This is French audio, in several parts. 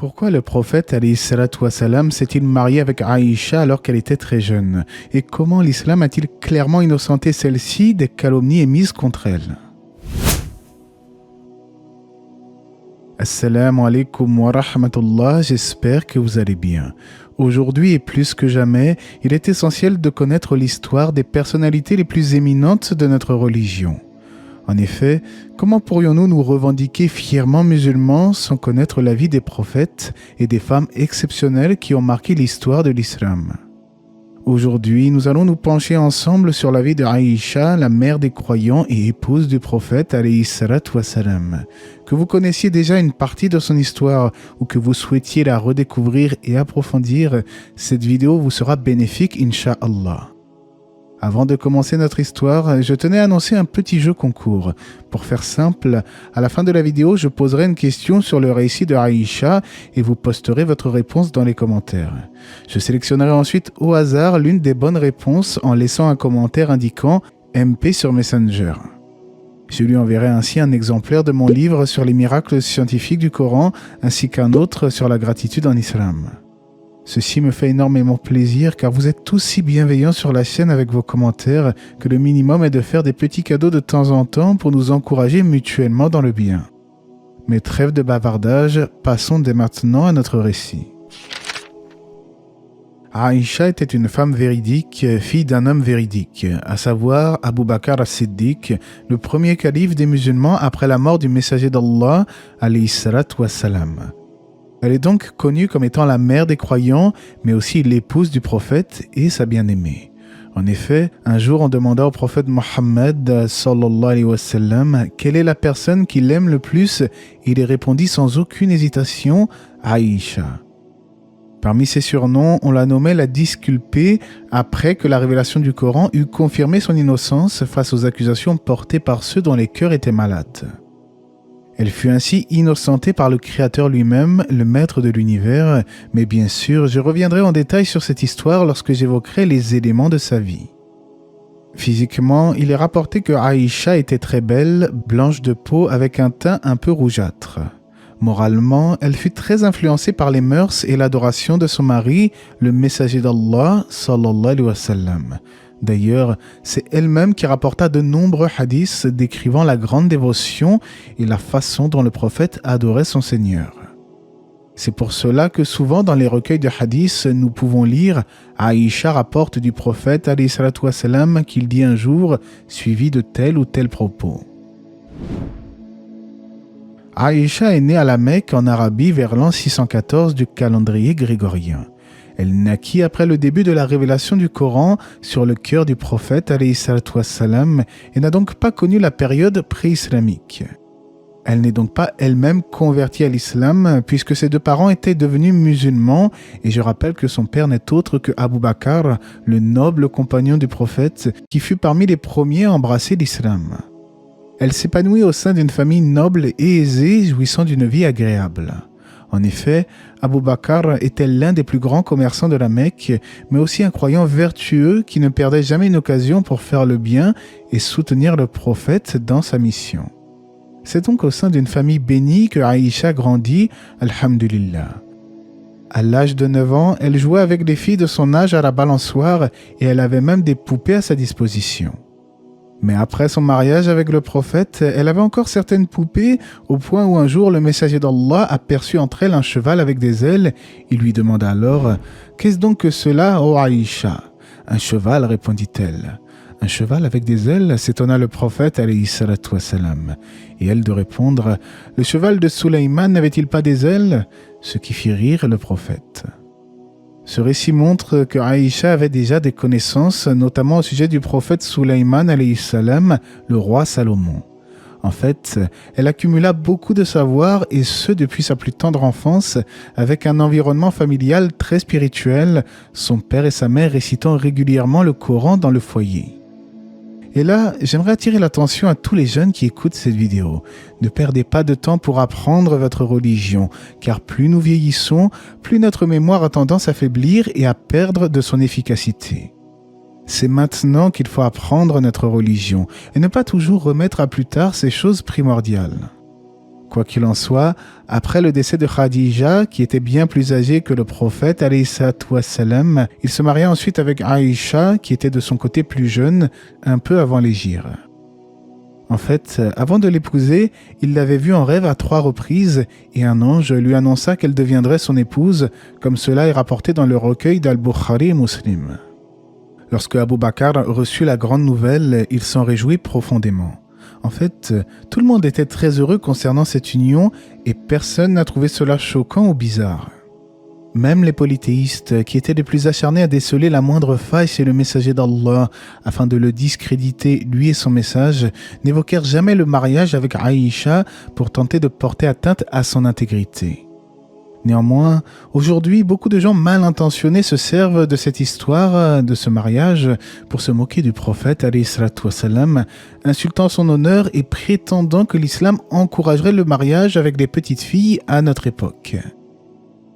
Pourquoi le prophète alayhi salatu wassalam s'est-il marié avec Aïcha alors qu'elle était très jeune? Et comment l'islam a-t-il clairement innocenté celle-ci des calomnies émises contre elle? Assalamu alaikum wa rahmatullah, j'espère que vous allez bien. Aujourd'hui et plus que jamais, il est essentiel de connaître l'histoire des personnalités les plus éminentes de notre religion. En effet, comment pourrions-nous nous revendiquer fièrement musulmans sans connaître la vie des prophètes et des femmes exceptionnelles qui ont marqué l'histoire de l'islam? Aujourd'hui, nous allons nous pencher ensemble sur la vie de Aïcha, la mère des croyants et épouse du prophète alayhi salatu wassalam. Que vous connaissiez déjà une partie de son histoire ou que vous souhaitiez la redécouvrir et approfondir, cette vidéo vous sera bénéfique, Inch'Allah. Avant de commencer notre histoire, je tenais à annoncer un petit jeu concours. Pour faire simple, à la fin de la vidéo, je poserai une question sur le récit de Aïcha et vous posterez votre réponse dans les commentaires. Je sélectionnerai ensuite au hasard l'une des bonnes réponses en laissant un commentaire indiquant MP sur Messenger. Je lui enverrai ainsi un exemplaire de mon livre sur les miracles scientifiques du Coran ainsi qu'un autre sur la gratitude en islam. Ceci me fait énormément plaisir car vous êtes tous si bienveillants sur la chaîne avec vos commentaires que le minimum est de faire des petits cadeaux de temps en temps pour nous encourager mutuellement dans le bien. Mais trêve de bavardage, passons dès maintenant à notre récit. Aïcha était une femme véridique, fille d'un homme véridique, à savoir Abu Bakr as-Siddiq, le premier calife des musulmans après la mort du messager d'Allah, alayhi salatu wassalam. Elle est donc connue comme étant la mère des croyants, mais aussi l'épouse du prophète et sa bien-aimée. En effet, un jour on demanda au prophète Mohammed sallallahu alayhi wa sallam quelle est la personne qu'il aime le plus et il répondit sans aucune hésitation Aïcha. Parmi ses surnoms, on la nommait la disculpée après que la révélation du Coran eut confirmé son innocence face aux accusations portées par ceux dont les cœurs étaient malades. Elle fut ainsi innocentée par le Créateur lui-même, le maître de l'univers, mais bien sûr, je reviendrai en détail sur cette histoire lorsque j'évoquerai les éléments de sa vie. Physiquement, il est rapporté que Aïcha était très belle, blanche de peau avec un teint un peu rougeâtre. Moralement, elle fut très influencée par les mœurs et l'adoration de son mari, le messager d'Allah, sallallahu alayhi wa sallam. D'ailleurs, c'est elle-même qui rapporta de nombreux hadiths décrivant la grande dévotion et la façon dont le prophète adorait son Seigneur. C'est pour cela que souvent dans les recueils de hadiths, nous pouvons lire Aïcha rapporte du prophète alayhi salatu wassalam qu'il dit un jour suivi de tel ou tel propos. Aïcha est née à la Mecque en Arabie vers l'an 614 du calendrier grégorien. Elle naquit après le début de la révélation du Coran sur le cœur du prophète alayhi salatu wassalam et n'a donc pas connu la période pré-islamique. Elle n'est donc pas elle-même convertie à l'islam puisque ses deux parents étaient devenus musulmans et je rappelle que son père n'est autre que Abu Bakr, le noble compagnon du prophète qui fut parmi les premiers à embrasser l'islam. Elle s'épanouit au sein d'une famille noble et aisée jouissant d'une vie agréable. En effet, Abu Bakr était l'un des plus grands commerçants de la Mecque, mais aussi un croyant vertueux qui ne perdait jamais une occasion pour faire le bien et soutenir le prophète dans sa mission. C'est donc au sein d'une famille bénie que Aïcha grandit, alhamdulillah. À l'âge de 9 ans, elle jouait avec des filles de son âge à la balançoire et elle avait même des poupées à sa disposition. Mais après son mariage avec le prophète, elle avait encore certaines poupées au point où un jour le messager d'Allah aperçut entre elles un cheval avec des ailes. Il lui demanda alors « Qu'est-ce donc que cela, ô Aïcha ?»« Un cheval, répondit-elle. « Un cheval avec des ailes ?» s'étonna le prophète alayhi salatu wassalam. Et elle de répondre « Le cheval de Suleyman n'avait-il pas des ailes ?» Ce qui fit rire le prophète. Ce récit montre que Aïcha avait déjà des connaissances, notamment au sujet du prophète Suleyman alayhi salam, le roi Salomon. En fait, elle accumula beaucoup de savoir et ce depuis sa plus tendre enfance, avec un environnement familial très spirituel, son père et sa mère récitant régulièrement le Coran dans le foyer. Et là, j'aimerais attirer l'attention à tous les jeunes qui écoutent cette vidéo. Ne perdez pas de temps pour apprendre votre religion, car plus nous vieillissons, plus notre mémoire a tendance à faiblir et à perdre de son efficacité. C'est maintenant qu'il faut apprendre notre religion et ne pas toujours remettre à plus tard ces choses primordiales. Quoi qu'il en soit, après le décès de Khadija, qui était bien plus âgée que le prophète, alayhi salatu wassalam, il se maria ensuite avec Aïcha, qui était de son côté plus jeune, un peu avant l'hégire. En fait, avant de l'épouser, il l'avait vue en rêve à 3 reprises et un ange lui annonça qu'elle deviendrait son épouse, comme cela est rapporté dans le recueil d'Al-Bukhari et Muslim. Lorsque Abu Bakr reçut la grande nouvelle, il s'en réjouit profondément. En fait, tout le monde était très heureux concernant cette union et personne n'a trouvé cela choquant ou bizarre. Même les polythéistes, qui étaient les plus acharnés à déceler la moindre faille chez le messager d'Allah afin de le discréditer lui et son message, n'évoquèrent jamais le mariage avec Aïcha pour tenter de porter atteinte à son intégrité. Néanmoins, aujourd'hui, beaucoup de gens mal intentionnés se servent de cette histoire, de ce mariage, pour se moquer du prophète, alayhi salatu wassalam, insultant son honneur et prétendant que l'islam encouragerait le mariage avec les petites filles à notre époque.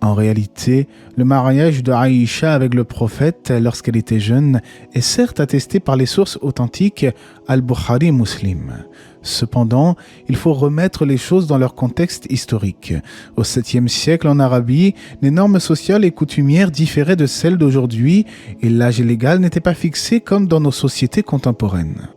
En réalité, le mariage de Aïcha avec le prophète lorsqu'elle était jeune est certes attesté par les sources authentiques Al-Bukhari et Muslim. Cependant, il faut remettre les choses dans leur contexte historique. Au 7e siècle en Arabie, les normes sociales et coutumières différaient de celles d'aujourd'hui et l'âge légal n'était pas fixé comme dans nos sociétés contemporaines.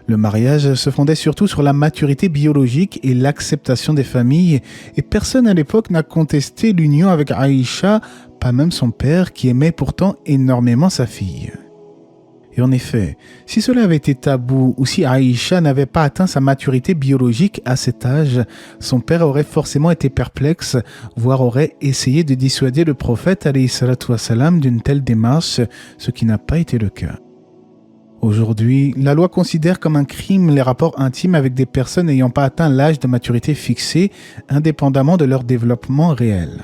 Le mariage se fondait surtout sur la maturité biologique et l'acceptation des familles, et personne à l'époque n'a contesté l'union avec Aïcha, pas même son père qui aimait pourtant énormément sa fille. Et en effet, si cela avait été tabou ou si Aïcha n'avait pas atteint sa maturité biologique à cet âge, son père aurait forcément été perplexe, voire aurait essayé de dissuader le prophète alayhi salatu wassalam d'une telle démarche, ce qui n'a pas été le cas. Aujourd'hui, la loi considère comme un crime les rapports intimes avec des personnes n'ayant pas atteint l'âge de maturité fixé, indépendamment de leur développement réel.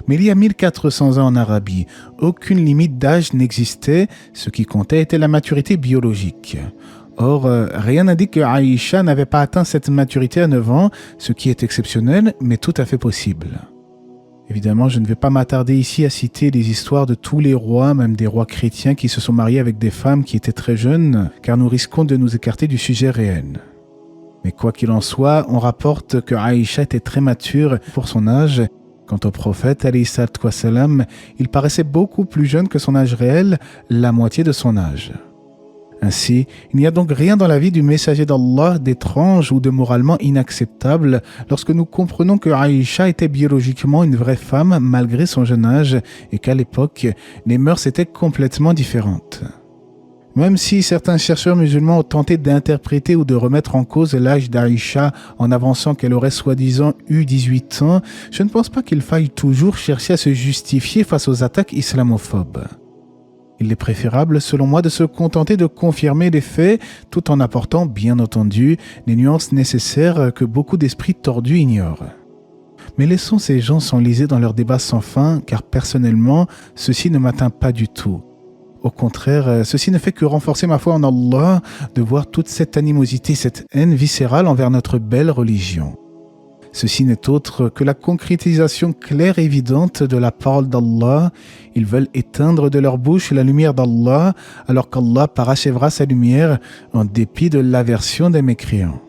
Mais il y a 1400 ans en Arabie, aucune limite d'âge n'existait, ce qui comptait était la maturité biologique. Or, rien n'indique que Aïcha n'avait pas atteint cette maturité à 9 ans, ce qui est exceptionnel, mais tout à fait possible. Évidemment, je ne vais pas m'attarder ici à citer les histoires de tous les rois, même des rois chrétiens qui se sont mariés avec des femmes qui étaient très jeunes, car nous risquons de nous écarter du sujet réel. Mais quoi qu'il en soit, on rapporte que Aïcha était très mature pour son âge. Quant au prophète, alayhi salatu wassalam, il paraissait beaucoup plus jeune que son âge réel, la moitié de son âge. Ainsi, il n'y a donc rien dans la vie du messager d'Allah d'étrange ou de moralement inacceptable lorsque nous comprenons que Aïcha était biologiquement une vraie femme malgré son jeune âge et qu'à l'époque, les mœurs étaient complètement différentes. Même si certains chercheurs musulmans ont tenté d'interpréter ou de remettre en cause l'âge d'Aïcha en avançant qu'elle aurait soi-disant eu 18 ans, je ne pense pas qu'il faille toujours chercher à se justifier face aux attaques islamophobes. Il est préférable, selon moi, de se contenter de confirmer les faits, tout en apportant, bien entendu, les nuances nécessaires que beaucoup d'esprits tordus ignorent. Mais laissons ces gens s'enliser dans leurs débats sans fin, car personnellement, ceci ne m'atteint pas du tout. Au contraire, ceci ne fait que renforcer ma foi en Allah, de voir toute cette animosité, cette haine viscérale envers notre belle religion. Ceci n'est autre que la concrétisation claire et évidente de la parole d'Allah. Ils veulent éteindre de leur bouche la lumière d'Allah, alors qu'Allah parachèvera sa lumière en dépit de l'aversion des mécréants.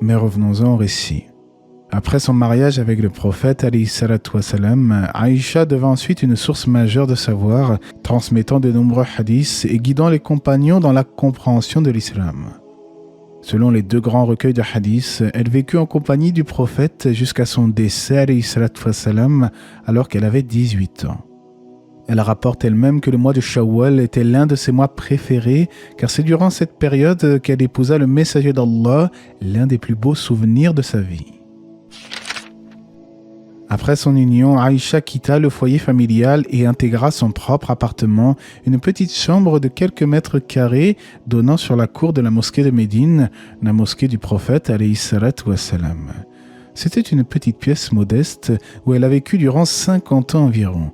Mais revenons-en au récit. Après son mariage avec le prophète, alayhi salatu wassalam, Aïcha devint ensuite une source majeure de savoir, transmettant de nombreux hadiths et guidant les compagnons dans la compréhension de l'islam. Selon les 2 grands recueils de hadiths, elle vécut en compagnie du prophète jusqu'à son décès, alayhi salatu wassalam, alors qu'elle avait 18 ans. Elle rapporte elle-même que le mois de Shawwal était l'un de ses mois préférés, car c'est durant cette période qu'elle épousa le messager d'Allah, l'un des plus beaux souvenirs de sa vie. Après son union, Aïcha quitta le foyer familial et intégra son propre appartement, une petite chambre de quelques mètres carrés donnant sur la cour de la mosquée de Médine, la mosquée du prophète alayhi salatu wassalam. C'était une petite pièce modeste où elle a vécu durant 50 ans environ.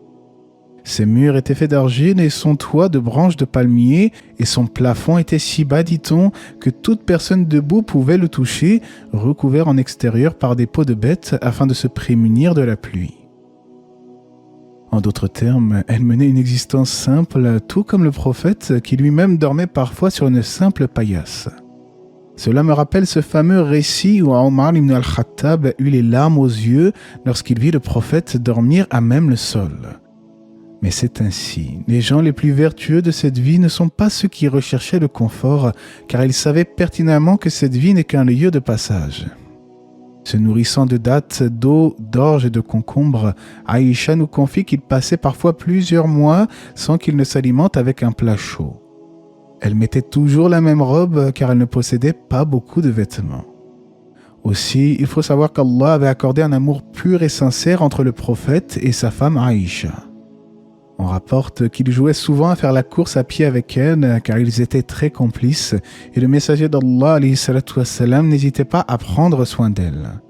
Ses murs étaient faits d'argile et son toit de branches de palmier, et son plafond était si bas, dit-on, que toute personne debout pouvait le toucher, recouvert en extérieur par des peaux de bêtes afin de se prémunir de la pluie. En d'autres termes, elle menait une existence simple, tout comme le prophète qui lui-même dormait parfois sur une simple paillasse. Cela me rappelle ce fameux récit où Omar ibn al-Khattab eut les larmes aux yeux lorsqu'il vit le prophète dormir à même le sol. Mais c'est ainsi, les gens les plus vertueux de cette vie ne sont pas ceux qui recherchaient le confort, car ils savaient pertinemment que cette vie n'est qu'un lieu de passage. Se nourrissant de dattes, d'eau, d'orge et de concombres, Aïcha nous confie qu'il passait parfois plusieurs mois sans qu'il ne s'alimente avec un plat chaud. Elle mettait toujours la même robe car elle ne possédait pas beaucoup de vêtements. Aussi, il faut savoir qu'Allah avait accordé un amour pur et sincère entre le prophète et sa femme Aïcha. On rapporte qu'il jouait souvent à faire la course à pied avec elle car ils étaient très complices et le messager d'Allah n'hésitait pas à prendre soin d'elle.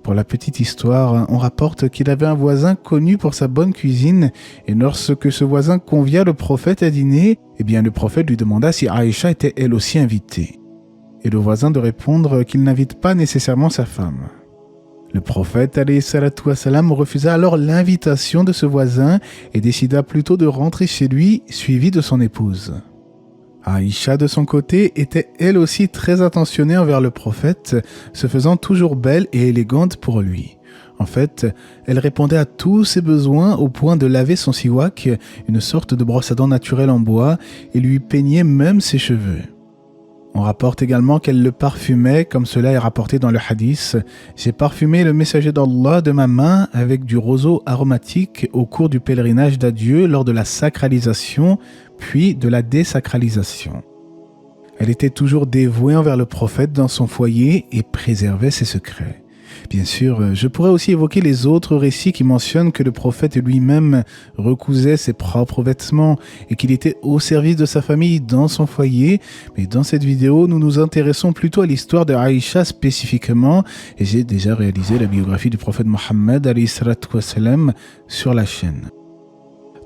Pour la petite histoire, on rapporte qu'il avait un voisin connu pour sa bonne cuisine et lorsque ce voisin convia le prophète à dîner, le prophète lui demanda si Aïcha était elle aussi invitée. Et le voisin de répondre qu'il n'invite pas nécessairement sa femme. Le prophète refusa alors l'invitation de ce voisin et décida plutôt de rentrer chez lui, suivi de son épouse. Aïcha, de son côté, était elle aussi très attentionnée envers le prophète, se faisant toujours belle et élégante pour lui. En fait, elle répondait à tous ses besoins au point de laver son siwak, une sorte de brosse à dents naturelle en bois, et lui peignait même ses cheveux. On rapporte également qu'elle le parfumait, comme cela est rapporté dans le hadith. « J'ai parfumé le messager d'Allah de ma main avec du roseau aromatique au cours du pèlerinage d'adieu lors de la sacralisation, puis de la désacralisation. » Elle était toujours dévouée envers le prophète dans son foyer et préservait ses secrets. Bien sûr, je pourrais aussi évoquer les autres récits qui mentionnent que le prophète lui-même recousait ses propres vêtements et qu'il était au service de sa famille dans son foyer. Mais dans cette vidéo, nous nous intéressons plutôt à l'histoire de Aïcha spécifiquement et j'ai déjà réalisé la biographie du prophète Mohammed sur la chaîne.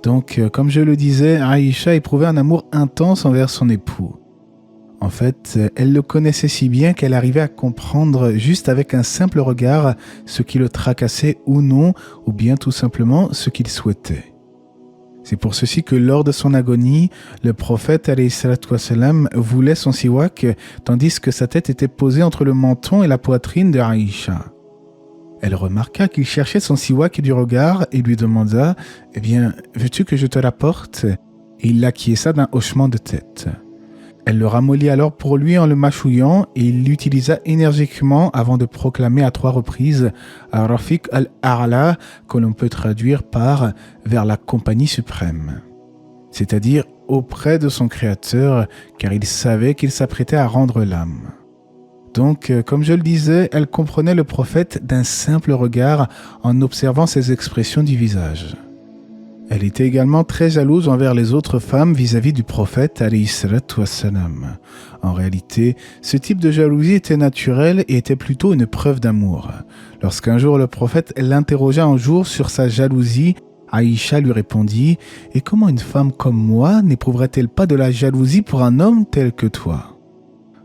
Donc, comme je le disais, Aïcha éprouvait un amour intense envers son époux. En fait, elle le connaissait si bien qu'elle arrivait à comprendre juste avec un simple regard ce qui le tracassait ou non, ou bien tout simplement ce qu'il souhaitait. C'est pour ceci que lors de son agonie, le prophète voulait son siwak, tandis que sa tête était posée entre le menton et la poitrine de Aïcha. Elle remarqua qu'il cherchait son siwak du regard et lui demanda « Eh bien, veux-tu que je te l'apporte ?» Et il l'acquiesça d'un hochement de tête. Elle le ramollit alors pour lui en le mâchouillant et il l'utilisa énergiquement avant de proclamer à 3 reprises « Rafiq al-A'la » que l'on peut traduire par « vers la compagnie suprême », c'est-à-dire auprès de son Créateur, car il savait qu'il s'apprêtait à rendre l'âme. Donc, comme je le disais, elle comprenait le prophète d'un simple regard en observant ses expressions du visage. Elle était également très jalouse envers les autres femmes vis-à-vis du prophète ﷺ. En réalité, ce type de jalousie était naturel et était plutôt une preuve d'amour. Lorsqu'un jour le prophète l'interrogea un jour sur sa jalousie, Aïcha lui répondit « Et comment une femme comme moi n'éprouverait-elle pas de la jalousie pour un homme tel que toi ?»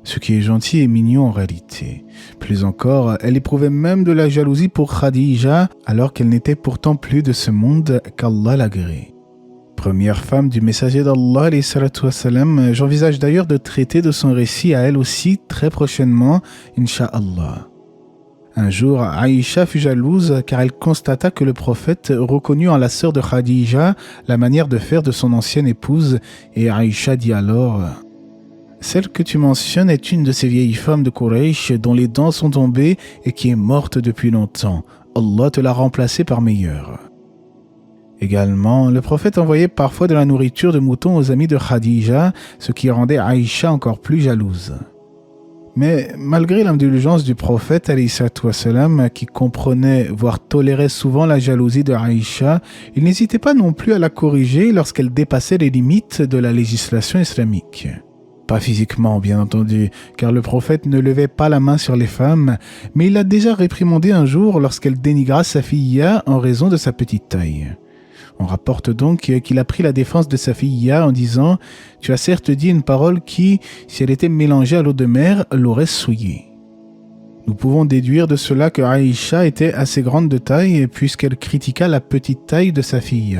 Ce qui est gentil et mignon en réalité. Plus encore, elle éprouvait même de la jalousie pour Khadija, alors qu'elle n'était pourtant plus de ce monde qu'Allah l'agrée. Première femme du messager d'Allah, j'envisage d'ailleurs de traiter de son récit à elle aussi très prochainement, Inch'Allah. Un jour, Aïcha fut jalouse car elle constata que le prophète reconnut en la sœur de Khadija la manière de faire de son ancienne épouse et Aïcha dit alors « Celle que tu mentionnes est une de ces vieilles femmes de Quraysh dont les dents sont tombées et qui est morte depuis longtemps. Allah te l'a remplacée par meilleure. » Également, le prophète envoyait parfois de la nourriture de mouton aux amis de Khadija, ce qui rendait Aïcha encore plus jalouse. Mais malgré l'indulgence du prophète qui comprenait, voire tolérait souvent la jalousie de Aïcha, il n'hésitait pas non plus à la corriger lorsqu'elle dépassait les limites de la législation islamique. Pas physiquement, bien entendu, car le prophète ne levait pas la main sur les femmes, mais il l'a déjà réprimandée un jour lorsqu'elle dénigra sa fille en raison de sa petite taille. On rapporte donc qu'il a pris la défense de sa fille en disant « Tu as certes dit une parole qui, si elle était mélangée à l'eau de mer, l'aurait souillée. » Nous pouvons déduire de cela que Aïcha était assez grande de taille puisqu'elle critiqua la petite taille de sa fille.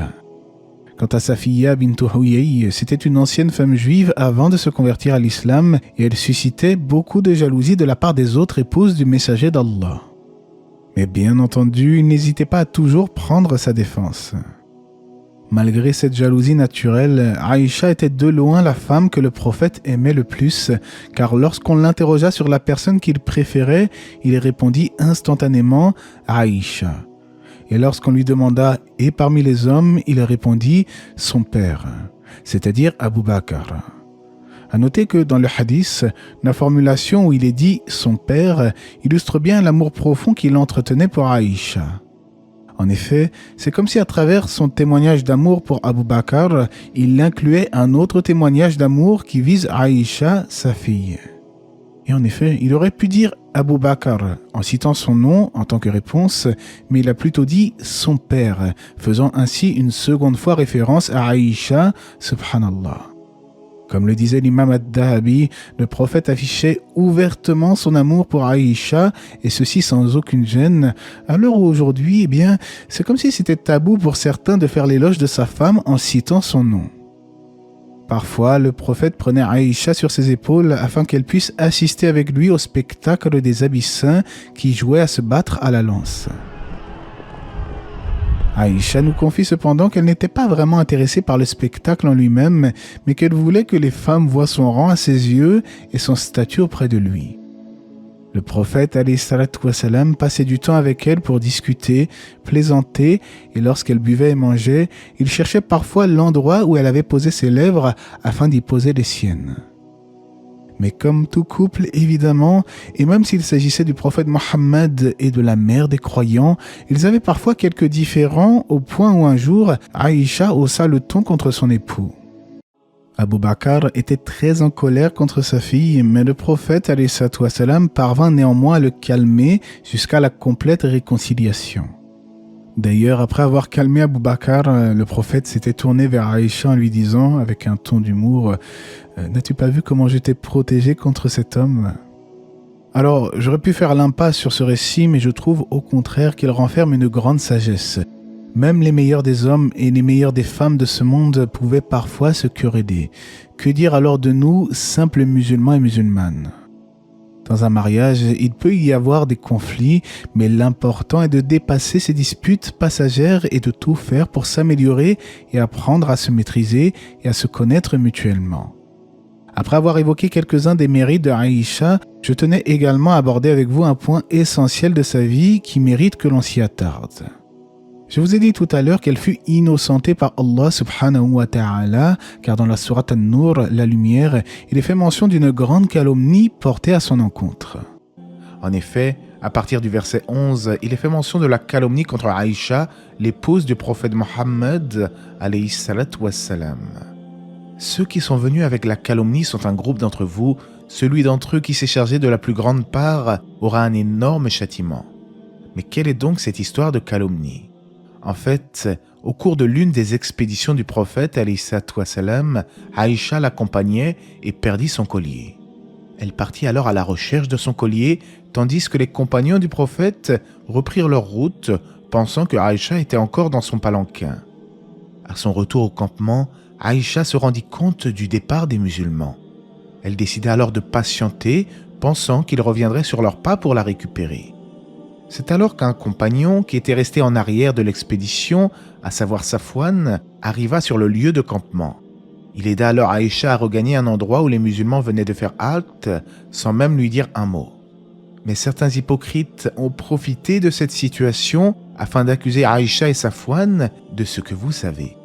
Quant à Safiya bint Huyay, c'était une ancienne femme juive avant de se convertir à l'islam et elle suscitait beaucoup de jalousie de la part des autres épouses du messager d'Allah. Mais bien entendu, il n'hésitait pas à toujours prendre sa défense. Malgré cette jalousie naturelle, Aïcha était de loin la femme que le prophète aimait le plus, car lorsqu'on l'interrogea sur la personne qu'il préférait, il répondit instantanément « Aïcha ». Et lorsqu'on lui demanda « Et parmi les hommes ?» il répondit « Son père », c'est-à-dire Abu Bakr. À noter que dans le hadith, la formulation où il est dit « son père » illustre bien l'amour profond qu'il entretenait pour Aïcha. En effet, c'est comme si à travers son témoignage d'amour pour Abu Bakr, il incluait un autre témoignage d'amour qui vise Aïcha, sa fille. Et en effet, il aurait pu dire Abu Bakr en citant son nom en tant que réponse, mais il a plutôt dit son père, faisant ainsi une seconde fois référence à Aïcha, subhanallah. Comme le disait l'imam ad-Dahabi, le prophète affichait ouvertement son amour pour Aïcha, et ceci sans aucune gêne, alors aujourd'hui, c'est comme si c'était tabou pour certains de faire l'éloge de sa femme en citant son nom. Parfois, le prophète prenait Aïcha sur ses épaules afin qu'elle puisse assister avec lui au spectacle des Abyssins qui jouaient à se battre à la lance. Aïcha nous confie cependant qu'elle n'était pas vraiment intéressée par le spectacle en lui-même, mais qu'elle voulait que les femmes voient son rang à ses yeux et son statut auprès de lui. Le prophète alayhi salatu wassalam passait du temps avec elle pour discuter, plaisanter, et lorsqu'elle buvait et mangeait, il cherchait parfois l'endroit où elle avait posé ses lèvres afin d'y poser les siennes. Mais comme tout couple, évidemment, et même s'il s'agissait du prophète Mohammed et de la mère des croyants, ils avaient parfois quelques différends au point où un jour, Aïcha haussa le ton contre son époux. Abu Bakr était très en colère contre sa fille, mais le prophète alayhi salatu wassalam parvint néanmoins à le calmer jusqu'à la complète réconciliation. D'ailleurs, après avoir calmé Abu Bakr, le prophète s'était tourné vers Aïcha en lui disant, avec un ton d'humour, « N'as-tu pas vu comment j'étais protégé contre cet homme ?» Alors, j'aurais pu faire l'impasse sur ce récit, mais je trouve au contraire qu'il renferme une grande sagesse. Même les meilleurs des hommes et les meilleures des femmes de ce monde pouvaient parfois se quereller. Que dire alors de nous, simples musulmans et musulmanes ? Dans un mariage, il peut y avoir des conflits, mais l'important est de dépasser ces disputes passagères et de tout faire pour s'améliorer et apprendre à se maîtriser et à se connaître mutuellement. Après avoir évoqué quelques-uns des mérites de Aïcha, je tenais également à aborder avec vous un point essentiel de sa vie qui mérite que l'on s'y attarde. Je vous ai dit tout à l'heure qu'elle fut innocentée par Allah subhanahu wa ta'ala, car dans la sourate An-Nur, la lumière, il est fait mention d'une grande calomnie portée à son encontre. En effet, à partir du verset 11, il est fait mention de la calomnie contre Aïcha, l'épouse du prophète Mohammed, alayhi salatu wassalam. Ceux qui sont venus avec la calomnie sont un groupe d'entre vous, celui d'entre eux qui s'est chargé de la plus grande part aura un énorme châtiment. Mais quelle est donc cette histoire de calomnie ? En fait, au cours de l'une des expéditions du prophète, alayhi salatu wassalam, Aïcha l'accompagnait et perdit son collier. Elle partit alors à la recherche de son collier, tandis que les compagnons du prophète reprirent leur route, pensant que Aïcha était encore dans son palanquin. À son retour au campement, Aïcha se rendit compte du départ des musulmans. Elle décida alors de patienter, pensant qu'ils reviendraient sur leurs pas pour la récupérer. C'est alors qu'un compagnon qui était resté en arrière de l'expédition, à savoir Safwan, arriva sur le lieu de campement. Il aida alors Aïcha à regagner un endroit où les musulmans venaient de faire halte, sans même lui dire un mot. Mais certains hypocrites ont profité de cette situation afin d'accuser Aïcha et Safwan de ce que vous savez.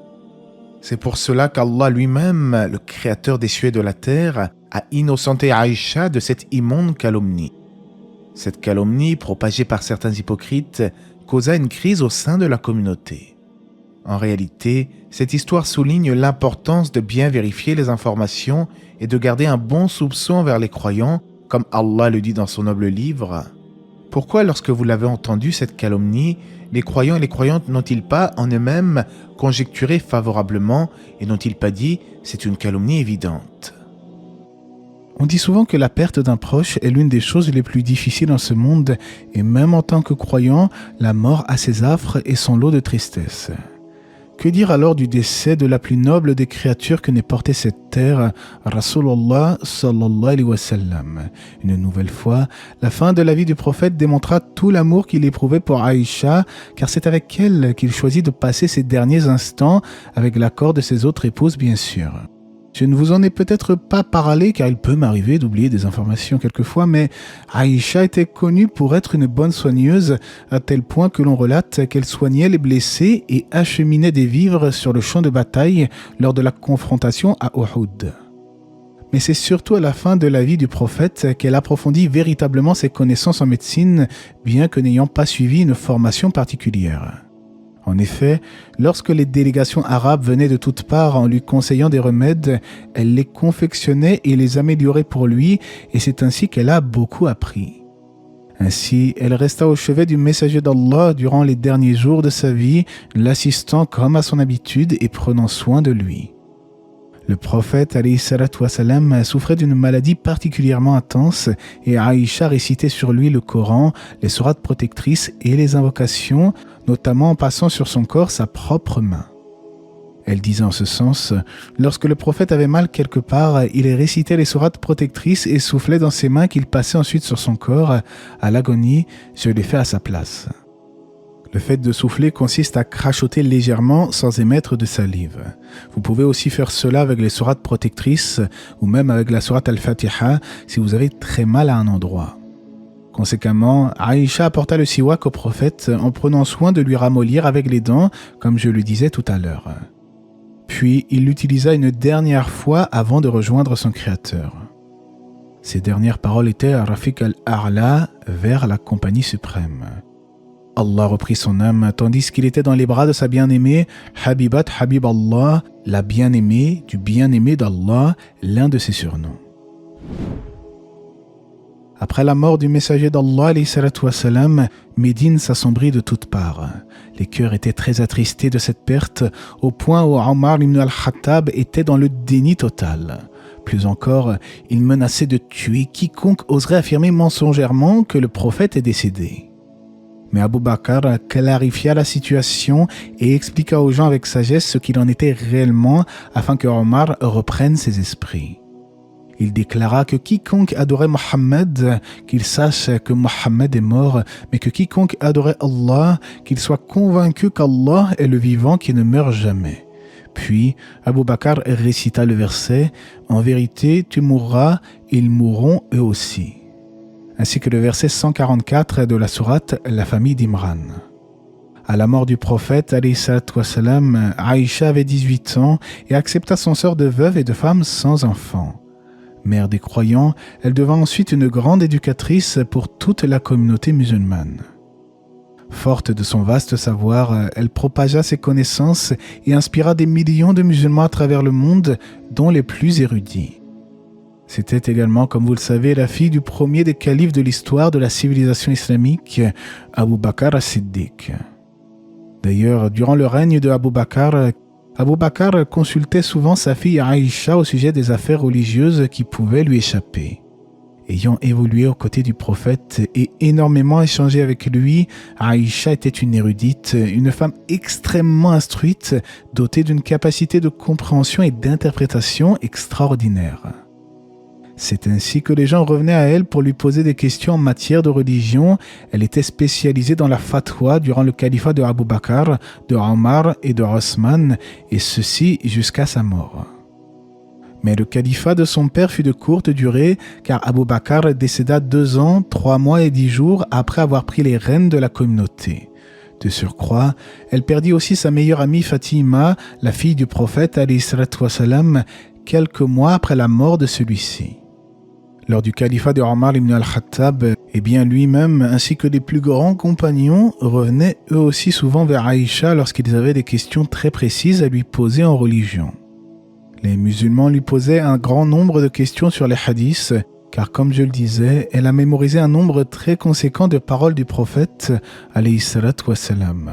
C'est pour cela qu'Allah lui-même, le créateur des cieux et de la terre, a innocenté Aïcha de cette immonde calomnie. Cette calomnie, propagée par certains hypocrites, causa une crise au sein de la communauté. En réalité, cette histoire souligne l'importance de bien vérifier les informations et de garder un bon soupçon envers les croyants, comme Allah le dit dans son noble livre. Pourquoi, lorsque vous l'avez entendu cette calomnie, les croyants et les croyantes n'ont-ils pas en eux-mêmes conjecturé favorablement et n'ont-ils pas dit « c'est une calomnie évidente ». On dit souvent que la perte d'un proche est l'une des choses les plus difficiles dans ce monde, et même en tant que croyant, la mort a ses affres et son lot de tristesse. Que dire alors du décès de la plus noble des créatures que n'ait porté cette terre, Rasulullah sallallahu alayhi wa sallam. Une nouvelle fois, la fin de la vie du prophète démontra tout l'amour qu'il éprouvait pour Aïcha, car c'est avec elle qu'il choisit de passer ses derniers instants, avec l'accord de ses autres épouses bien sûr. Je ne vous en ai peut-être pas parlé car il peut m'arriver d'oublier des informations quelquefois, mais Aïcha était connue pour être une bonne soigneuse à tel point que l'on relate qu'elle soignait les blessés et acheminait des vivres sur le champ de bataille lors de la confrontation à Uhud. Mais c'est surtout à la fin de la vie du prophète qu'elle approfondit véritablement ses connaissances en médecine, bien que n'ayant pas suivi une formation particulière. En effet, lorsque les délégations arabes venaient de toutes parts en lui conseillant des remèdes, elle les confectionnait et les améliorait pour lui, et c'est ainsi qu'elle a beaucoup appris. Ainsi, elle resta au chevet du messager d'Allah durant les derniers jours de sa vie, l'assistant comme à son habitude et prenant soin de lui. Le prophète alayhi salatu wa salam souffrait d'une maladie particulièrement intense et Aïcha récitait sur lui le Coran, les sourates protectrices et les invocations, notamment en passant sur son corps sa propre main. Elle disait en ce sens, lorsque le prophète avait mal quelque part, il récitait les sourates protectrices et soufflait dans ses mains qu'il passait ensuite sur son corps. À l'agonie, je l'ai fait à sa place. Le fait de souffler consiste à crachoter légèrement sans émettre de salive. Vous pouvez aussi faire cela avec les sourates protectrices ou même avec la sourate Al-Fatiha si vous avez très mal à un endroit. Conséquemment, Aïcha apporta le siwak au prophète en prenant soin de lui ramollir avec les dents, comme je le disais tout à l'heure. Puis, il l'utilisa une dernière fois avant de rejoindre son Créateur. Ces dernières paroles étaient à Rafiq al-A'la vers la compagnie suprême. Allah reprit son âme tandis qu'il était dans les bras de sa bien-aimée, Habibat Habib Allah, la bien-aimée du bien-aimé d'Allah, l'un de ses surnoms. Après la mort du messager d'Allah, Médine s'assombrit de toutes parts. Les cœurs étaient très attristés de cette perte, au point où Omar ibn al-Khattab était dans le déni total. Plus encore, il menaçait de tuer quiconque oserait affirmer mensongèrement que le prophète est décédé. Mais Abu Bakr clarifia la situation et expliqua aux gens avec sagesse ce qu'il en était réellement afin que Omar reprenne ses esprits. Il déclara que quiconque adorait Mohammed, qu'il sache que Mohammed est mort, mais que quiconque adorait Allah, qu'il soit convaincu qu'Allah est le vivant qui ne meurt jamais. Puis, Abu Bakr récita le verset « En vérité, tu mourras, ils mourront eux aussi » ainsi que le verset 144 de la sourate La famille d'Imran. À la mort du prophète, Aïcha avait 18 ans et accepta son sort de veuve et de femme sans enfant. Mère des croyants, elle devint ensuite une grande éducatrice pour toute la communauté musulmane. Forte de son vaste savoir, elle propagea ses connaissances et inspira des millions de musulmans à travers le monde, dont les plus érudits. C'était également, comme vous le savez, la fille du premier des califes de l'histoire de la civilisation islamique, Abu Bakr as-Siddiq. D'ailleurs, durant le règne de Abu Bakr consultait souvent sa fille Aïcha au sujet des affaires religieuses qui pouvaient lui échapper. Ayant évolué aux côtés du prophète et énormément échangé avec lui, Aïcha était une érudite, une femme extrêmement instruite, dotée d'une capacité de compréhension et d'interprétation extraordinaire. C'est ainsi que les gens revenaient à elle pour lui poser des questions en matière de religion. Elle était spécialisée dans la fatwa durant le califat de Abu Bakr, de Omar et de Osman, et ceci jusqu'à sa mort. Mais le califat de son père fut de courte durée, car Abu Bakr décéda 2 ans, 3 mois et 10 jours après avoir pris les rênes de la communauté. De surcroît, elle perdit aussi sa meilleure amie Fatima, la fille du prophète, quelques mois après la mort de celui-ci. Lors du califat de Omar ibn al-Khattab, lui-même ainsi que les plus grands compagnons revenaient eux aussi souvent vers Aïcha lorsqu'ils avaient des questions très précises à lui poser en religion. Les musulmans lui posaient un grand nombre de questions sur les hadiths, car comme je le disais, elle a mémorisé un nombre très conséquent de paroles du prophète, alayhi salatu wassalam.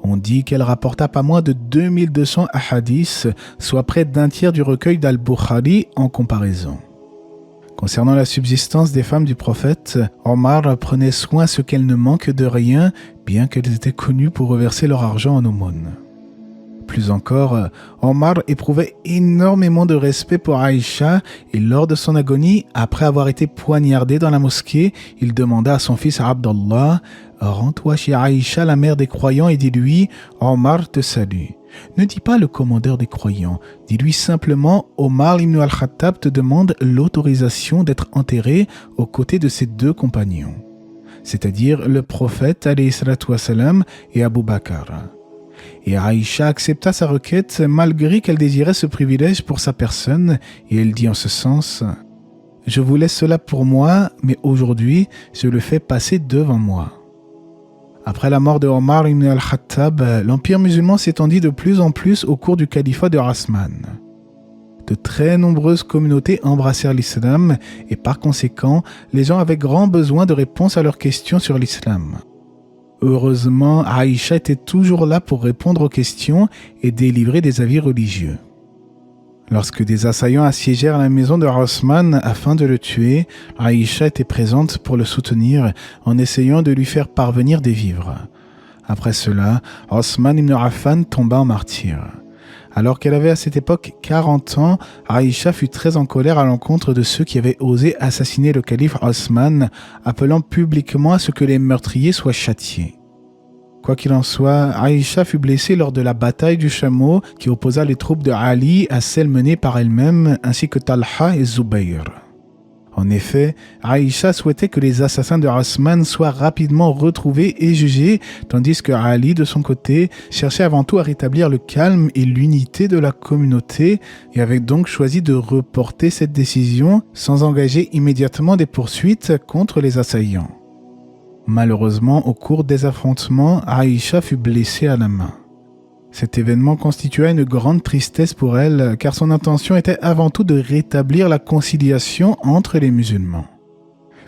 On dit qu'elle rapporta pas moins de 2200 hadiths, soit près d'un tiers du recueil d'Al-Bukhari en comparaison. Concernant la subsistance des femmes du prophète, Omar prenait soin à ce qu'elles ne manquent de rien, bien qu'elles étaient connues pour reverser leur argent en aumône. Plus encore, Omar éprouvait énormément de respect pour Aïcha et lors de son agonie, après avoir été poignardé dans la mosquée, il demanda à son fils Abdallah « Rends-toi chez Aïcha, la mère des croyants, et dis-lui « Omar te salue ». Ne dis pas le commandeur des croyants, dis-lui simplement « Omar ibn al-Khattab te demande l'autorisation d'être enterré aux côtés de ses deux compagnons », c'est-à-dire le prophète alayhi salatu wassalam et Abu Bakr. Et Aïcha accepta sa requête malgré qu'elle désirait ce privilège pour sa personne et elle dit en ce sens « Je vous laisse cela pour moi, mais aujourd'hui, je le fais passer devant moi. » Après la mort de Omar ibn al-Khattab, l'empire musulman s'étendit de plus en plus au cours du califat de Osman. De très nombreuses communautés embrassèrent l'islam et par conséquent, les gens avaient grand besoin de réponses à leurs questions sur l'islam. Heureusement, Aïcha était toujours là pour répondre aux questions et délivrer des avis religieux. Lorsque des assaillants assiégèrent la maison de Osman afin de le tuer, Aïcha était présente pour le soutenir en essayant de lui faire parvenir des vivres. Après cela, Osman ibn Affan tomba en martyr. Alors qu'elle avait à cette époque 40 ans, Aïcha fut très en colère à l'encontre de ceux qui avaient osé assassiner le calife Osman, appelant publiquement à ce que les meurtriers soient châtiés. Quoi qu'il en soit, Aïcha fut blessée lors de la bataille du chameau qui opposa les troupes de Ali à celles menées par elle-même ainsi que Talha et Zubayr. En effet, Aïcha souhaitait que les assassins de Osman soient rapidement retrouvés et jugés, tandis que Ali, de son côté, cherchait avant tout à rétablir le calme et l'unité de la communauté et avait donc choisi de reporter cette décision sans engager immédiatement des poursuites contre les assaillants. Malheureusement, au cours des affrontements, Aïcha fut blessée à la main. Cet événement constitua une grande tristesse pour elle, car son intention était avant tout de rétablir la conciliation entre les musulmans.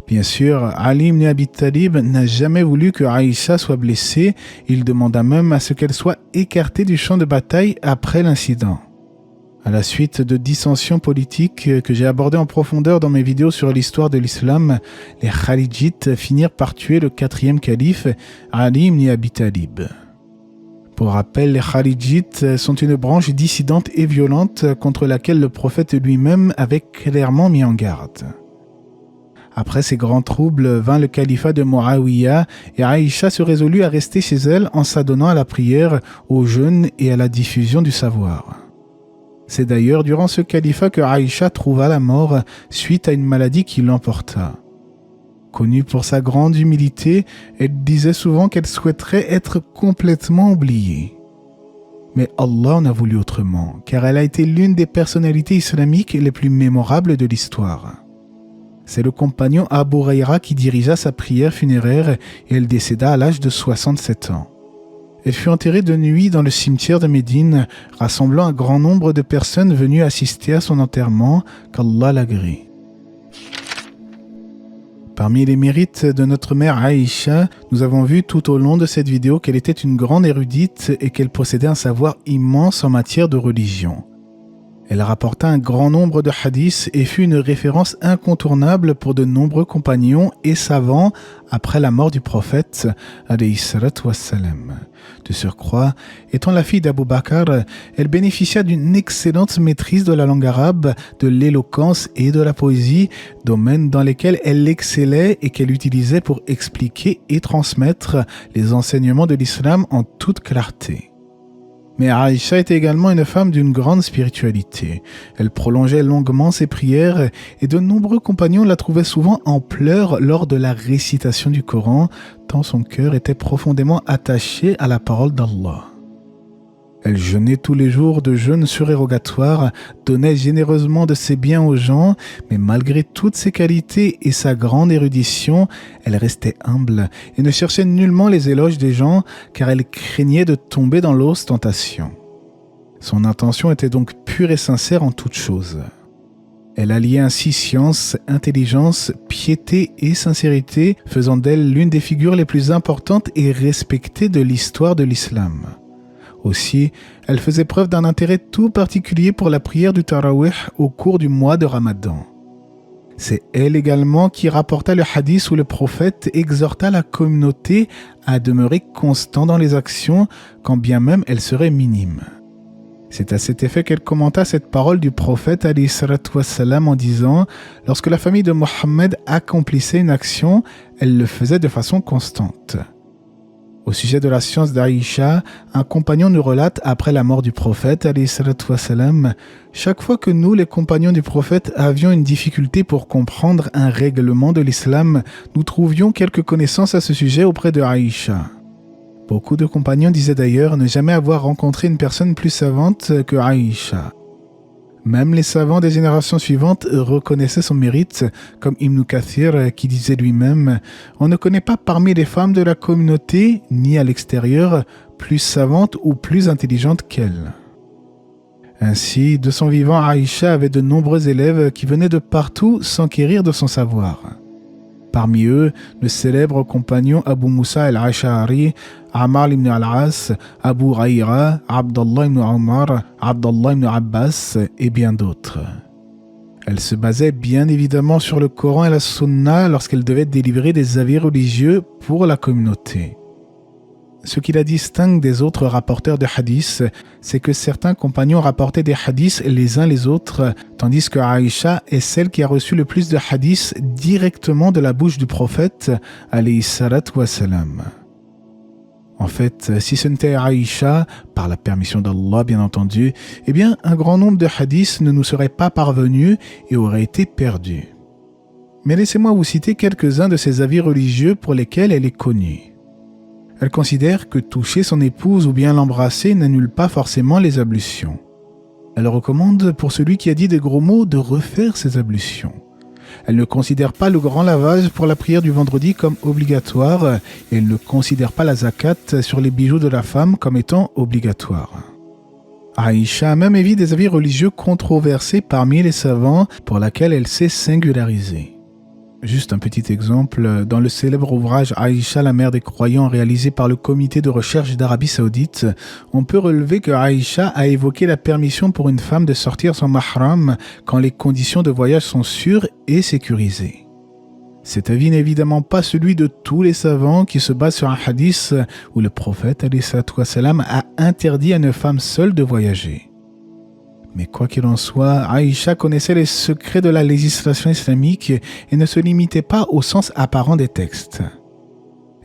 Bien sûr, Ali ibn Abi Talib n'a jamais voulu que Aïcha soit blessée, il demanda même à ce qu'elle soit écartée du champ de bataille après l'incident. À la suite de dissensions politiques que j'ai abordées en profondeur dans mes vidéos sur l'histoire de l'islam, les Khalijites finirent par tuer le quatrième calife, Ali ibn Abi Talib. Pour rappel, les Khalijites sont une branche dissidente et violente contre laquelle le prophète lui-même avait clairement mis en garde. Après ces grands troubles vint le califat de Muawiyah et Aïcha se résolut à rester chez elle en s'adonnant à la prière, au jeûne et à la diffusion du savoir. C'est d'ailleurs durant ce califat que Aïcha trouva la mort suite à une maladie qui l'emporta. Connue pour sa grande humilité, elle disait souvent qu'elle souhaiterait être complètement oubliée. Mais Allah en a voulu autrement, car elle a été l'une des personnalités islamiques les plus mémorables de l'histoire. C'est le compagnon Abu Huraira qui dirigea sa prière funéraire et elle décéda à l'âge de 67 ans. Elle fut enterrée de nuit dans le cimetière de Médine, rassemblant un grand nombre de personnes venues assister à son enterrement, qu'Allah l'agrée. Parmi les mérites de notre mère Aïcha, nous avons vu tout au long de cette vidéo qu'elle était une grande érudite et qu'elle possédait un savoir immense en matière de religion. Elle rapporta un grand nombre de hadiths et fut une référence incontournable pour de nombreux compagnons et savants après la mort du prophète, alayhi salatu wassalam. De surcroît, étant la fille d'Abu Bakr, elle bénéficia d'une excellente maîtrise de la langue arabe, de l'éloquence et de la poésie, domaines dans lesquels elle excellait et qu'elle utilisait pour expliquer et transmettre les enseignements de l'islam en toute clarté. Mais Aïcha était également une femme d'une grande spiritualité. Elle prolongeait longuement ses prières et de nombreux compagnons la trouvaient souvent en pleurs lors de la récitation du Coran, tant son cœur était profondément attaché à la parole d'Allah. Elle jeûnait tous les jours de jeûnes surérogatoires, donnait généreusement de ses biens aux gens, mais malgré toutes ses qualités et sa grande érudition, elle restait humble et ne cherchait nullement les éloges des gens, car elle craignait de tomber dans l'ostentation. Son intention était donc pure et sincère en toutes choses. Elle alliait ainsi science, intelligence, piété et sincérité, faisant d'elle l'une des figures les plus importantes et respectées de l'histoire de l'islam. Aussi, elle faisait preuve d'un intérêt tout particulier pour la prière du Tarawih au cours du mois de Ramadan. C'est elle également qui rapporta le hadith où le prophète exhorta la communauté à demeurer constant dans les actions, quand bien même elles seraient minimes. C'est à cet effet qu'elle commenta cette parole du prophète alayhi salatu wassalam en disant « Lorsque la famille de Mohammed accomplissait une action, elle le faisait de façon constante. » Au sujet de la science d'Aïcha, un compagnon nous relate après la mort du prophète alayhi salatu wassalam, « Chaque fois que nous, les compagnons du prophète, avions une difficulté pour comprendre un règlement de l'islam, nous trouvions quelques connaissances à ce sujet auprès de Aïcha. » Beaucoup de compagnons disaient d'ailleurs ne jamais avoir rencontré une personne plus savante que Aïcha. Même les savants des générations suivantes reconnaissaient son mérite, comme Ibn Kathir qui disait lui-même « On ne connaît pas parmi les femmes de la communauté, ni à l'extérieur, plus savante ou plus intelligente qu'elle. » Ainsi, de son vivant, Aïcha avait de nombreux élèves qui venaient de partout s'enquérir de son savoir. Parmi eux, le célèbre compagnon Abu Musa al-Ash'ari, Ammar ibn al-As, Abu Huraira, Abdallah ibn Omar, Abdallah ibn Abbas et bien d'autres. Elle se basait bien évidemment sur le Coran et la Sunna lorsqu'elle devait délivrer des avis religieux pour la communauté. Ce qui la distingue des autres rapporteurs de hadiths, c'est que certains compagnons rapportaient des hadiths les uns les autres, tandis que Aïcha est celle qui a reçu le plus de hadiths directement de la bouche du prophète, alayhi salatu wassalam. En fait, si ce n'était Aïcha, par la permission d'Allah bien entendu, eh bien un grand nombre de hadiths ne nous seraient pas parvenus et auraient été perdus. Mais laissez-moi vous citer quelques-uns de ces avis religieux pour lesquels elle est connue. Elle considère que toucher son épouse ou bien l'embrasser n'annule pas forcément les ablutions. Elle recommande pour celui qui a dit des gros mots de refaire ses ablutions. Elle ne considère pas le grand lavage pour la prière du vendredi comme obligatoire et elle ne considère pas la zakat sur les bijoux de la femme comme étant obligatoire. Aïcha a même émis des avis religieux controversés parmi les savants pour laquelle elle s'est singularisée. Juste un petit exemple, dans le célèbre ouvrage Aïcha, la mère des croyants, réalisé par le comité de recherche d'Arabie Saoudite, on peut relever que Aïcha a évoqué la permission pour une femme de sortir sans mahram quand les conditions de voyage sont sûres et sécurisées. Cet avis n'est évidemment pas celui de tous les savants qui se basent sur un hadith où le prophète alayhi salatu wassalam a interdit à une femme seule de voyager. Mais quoi qu'il en soit, Aïcha connaissait les secrets de la législation islamique et ne se limitait pas au sens apparent des textes.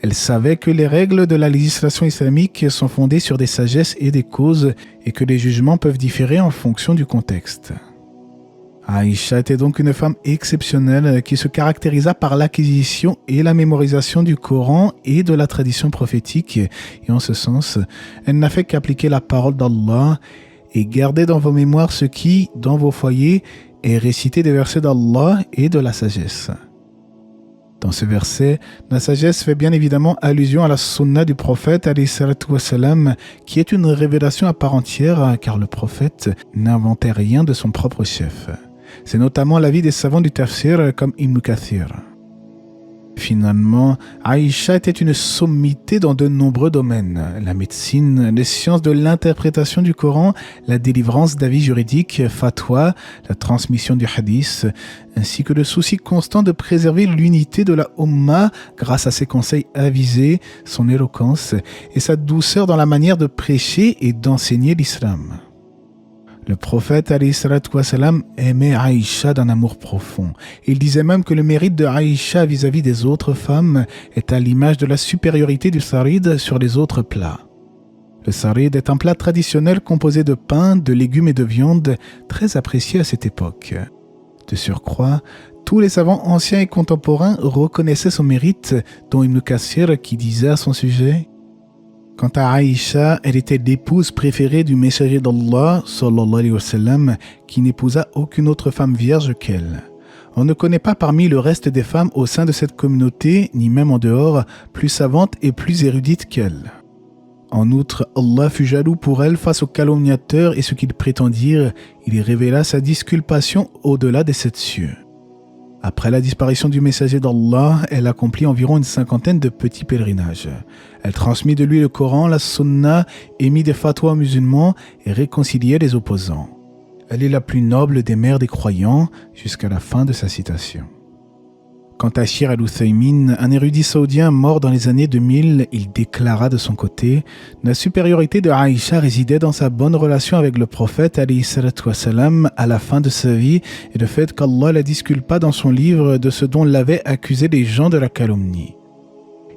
Elle savait que les règles de la législation islamique sont fondées sur des sagesses et des causes et que les jugements peuvent différer en fonction du contexte. Aïcha était donc une femme exceptionnelle qui se caractérisa par l'acquisition et la mémorisation du Coran et de la tradition prophétique et en ce sens, elle n'a fait qu'appliquer la parole d'Allah et gardez dans vos mémoires ce qui, dans vos foyers, est récité des versets d'Allah et de la sagesse. Dans ce verset, la sagesse fait bien évidemment allusion à la sunna du prophète alayhi salatu wassalam, qui est une révélation à part entière car le prophète n'inventait rien de son propre chef. C'est notamment l'avis des savants du tafsir comme Ibn Kathir. Finalement, Aïcha était une sommité dans de nombreux domaines. La médecine, les sciences de l'interprétation du Coran, la délivrance d'avis juridiques, fatwa, la transmission du hadith, ainsi que le souci constant de préserver l'unité de la Ummah grâce à ses conseils avisés, son éloquence et sa douceur dans la manière de prêcher et d'enseigner l'islam. Le prophète alayhi salatu wassalam aimait Aïcha d'un amour profond. Il disait même que le mérite de Aïcha vis-à-vis des autres femmes est à l'image de la supériorité du sarid sur les autres plats. Le sarid est un plat traditionnel composé de pain, de légumes et de viande, très apprécié à cette époque. De surcroît, tous les savants anciens et contemporains reconnaissaient son mérite, dont Ibn Kathir qui disait à son sujet: quant à Aïcha, elle était l'épouse préférée du messager d'Allah, sallallahu alayhi wa sallam, qui n'épousa aucune autre femme vierge qu'elle. On ne connaît pas parmi le reste des femmes au sein de cette communauté, ni même en dehors, plus savantes et plus érudites qu'elle. En outre, Allah fut jaloux pour elle face aux calomniateurs et ce qu'ils prétendirent, il y révéla sa disculpation au-delà des 7 cieux. Après la disparition du messager d'Allah, elle accomplit environ une 50aine de petits pèlerinages. Elle transmit de lui le Coran, la Sunna, émit des fatwas musulmans et réconciliait les opposants. Elle est la plus noble des mères des croyants jusqu'à la fin de sa citation. Quant à Shir al-Uthaymin, un érudit saoudien mort dans les années 2000, il déclara de son côté « La supériorité de Aïcha résidait dans sa bonne relation avec le prophète alayhi salatu wassalam à la fin de sa vie et le fait qu'Allah la disculpa dans son livre de ce dont l'avaient accusé les gens de la calomnie. »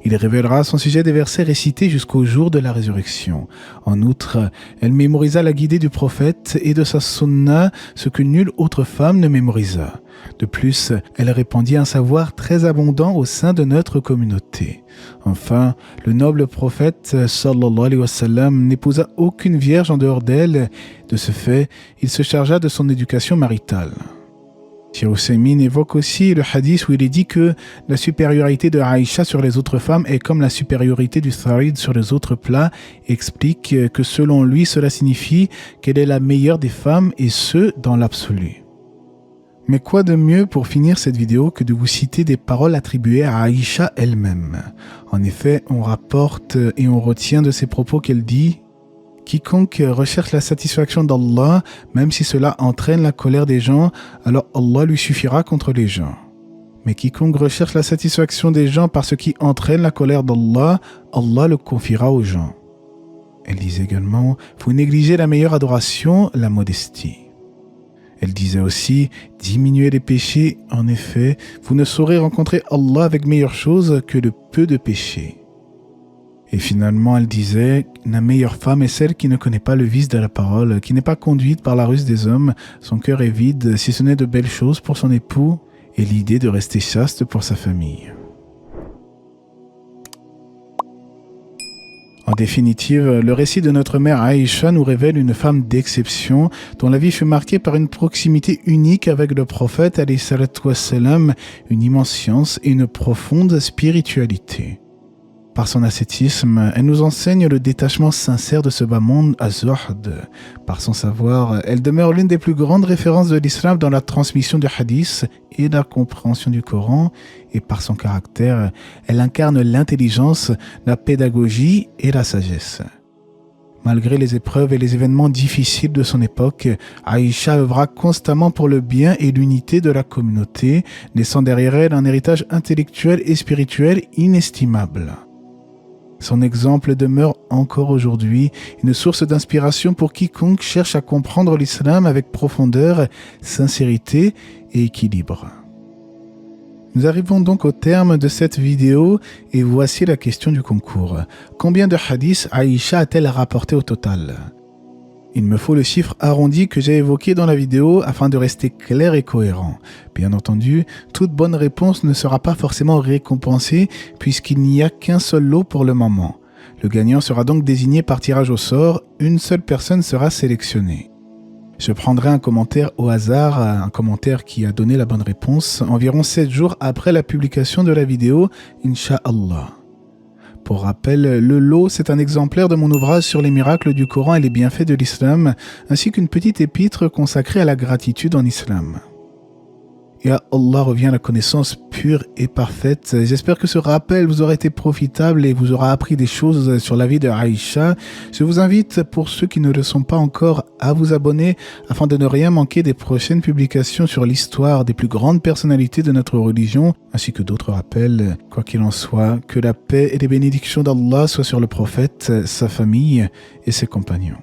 Il révélera à son sujet des versets récités jusqu'au jour de la résurrection. En outre, elle mémorisa la guidée du prophète et de sa sunna, ce que nulle autre femme ne mémorisa. De plus, elle répandit un savoir très abondant au sein de notre communauté. Enfin, le noble prophète sallallahu alayhi wa sallam n'épousa aucune vierge en dehors d'elle. De ce fait, il se chargea de son éducation maritale. Shir Uthaymin évoque aussi le hadith où il est dit que la supériorité de Aïcha sur les autres femmes est comme la supériorité du tharid sur les autres plats et explique que selon lui cela signifie qu'elle est la meilleure des femmes et ce dans l'absolu. Mais quoi de mieux pour finir cette vidéo que de vous citer des paroles attribuées à Aïcha elle-même. En effet, on rapporte et on retient de ses propos qu'elle dit « Quiconque recherche la satisfaction d'Allah, même si cela entraîne la colère des gens, alors Allah lui suffira contre les gens. Mais quiconque recherche la satisfaction des gens par ce qui entraîne la colère d'Allah, Allah le confiera aux gens. » Elle disait également « Vous négligez la meilleure adoration, la modestie. » Elle disait aussi « Diminuez les péchés, en effet, vous ne saurez rencontrer Allah avec meilleure chose que le peu de péchés. » Et finalement, elle disait « La meilleure femme est celle qui ne connaît pas le vice de la parole, qui n'est pas conduite par la ruse des hommes, son cœur est vide, si ce n'est de belles choses pour son époux, et l'idée de rester chaste pour sa famille. » En définitive, le récit de notre mère Aïcha nous révèle une femme d'exception dont la vie fut marquée par une proximité unique avec le prophète alayhi salatu wassalam, une immense science et une profonde spiritualité. Par son ascétisme, elle nous enseigne le détachement sincère de ce bas monde à Zuhd. Par son savoir, elle demeure l'une des plus grandes références de l'islam dans la transmission du hadith et la compréhension du Coran. Et par son caractère, elle incarne l'intelligence, la pédagogie et la sagesse. Malgré les épreuves et les événements difficiles de son époque, Aïcha œuvra constamment pour le bien et l'unité de la communauté, laissant derrière elle un héritage intellectuel et spirituel inestimable. Son exemple demeure encore aujourd'hui une source d'inspiration pour quiconque cherche à comprendre l'islam avec profondeur, sincérité et équilibre. Nous arrivons donc au terme de cette vidéo et voici la question du concours. Combien de hadiths Aïcha a-t-elle rapporté au total ? Il me faut le chiffre arrondi que j'ai évoqué dans la vidéo afin de rester clair et cohérent. Bien entendu, toute bonne réponse ne sera pas forcément récompensée puisqu'il n'y a qu'un seul lot pour le moment. Le gagnant sera donc désigné par tirage au sort, une seule personne sera sélectionnée. Je prendrai un commentaire au hasard, un commentaire qui a donné la bonne réponse, environ 7 jours après la publication de la vidéo, Inch'Allah. Pour rappel, le lot, c'est un exemplaire de mon ouvrage sur les miracles du Coran et les bienfaits de l'islam, ainsi qu'une petite épître consacrée à la gratitude en islam. Et à Allah revient la connaissance pure et parfaite. J'espère que ce rappel vous aura été profitable et vous aura appris des choses sur la vie de Aïcha. Je vous invite, pour ceux qui ne le sont pas encore, à vous abonner afin de ne rien manquer des prochaines publications sur l'histoire des plus grandes personnalités de notre religion, ainsi que d'autres rappels. Quoi qu'il en soit, que la paix et les bénédictions d'Allah soient sur le prophète, sa famille et ses compagnons.